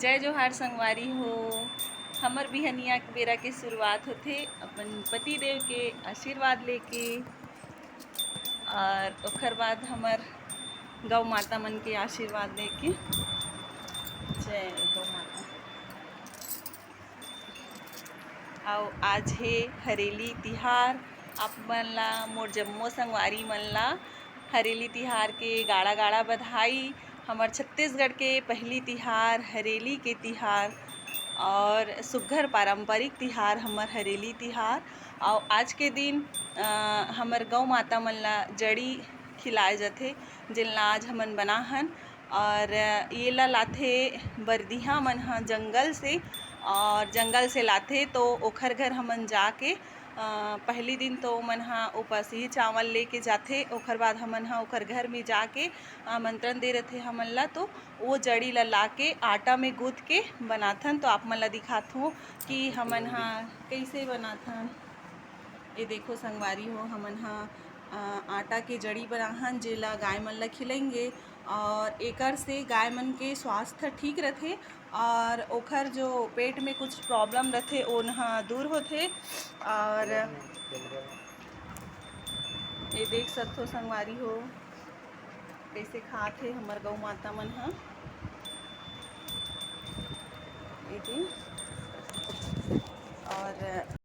जय जोहार संगवारी हो। हमर बिहनिया के बेरा के शुरुआत होथे अपन पति देव के आशीर्वाद लेके और ओखर बाद हमर गौ माता मन के आशीर्वाद लेके। जय गौ माता। आओ आज है हरेली तिहार। आप मन ला मोर जम्मो संगवारी मन ला हरेली तिहार के गाड़ा गाड़ा बधाई। हमार छत्तीसगढ़ के पहली तिहार हरेली के तिहार और सुघ्घर पारंपरिक तिहार हमर हरेली तिहार। और आज के दिन हमर गौ माता मन ला जड़ी खिलाए जाथे जिनला आज हमन बनाहन। और ये ला लाथे बरदिहा मन ह जंगल से, और जंगल से लाथे तो ओखर घर हमन जाके पहली दिन तो मन हा उपासी चावल लेके जाथे। ओखर बाद हमन हा ओखर घर में जाके आमंत्रण दे रथे हमन ला, तो वो जड़ी ला लाके आटा में गूँथ के बनाथन। तो आप मन ला दिखाथों कि हमन हा कैसे बनाथन। ये देखो संगवारी हो, हमन हा आटा के जड़ी बनाहन जेला गाय मन ला खिलाएंगे। और एकर से गाय मन के स्वास्थ्य ठीक रथे और ओखर जो पेट में कुछ प्रॉब्लम रथे ओन हा दूर होथे। और ये देख सकथो संगवारी हो कैसे खाथे हमर गौ माता मन हा। और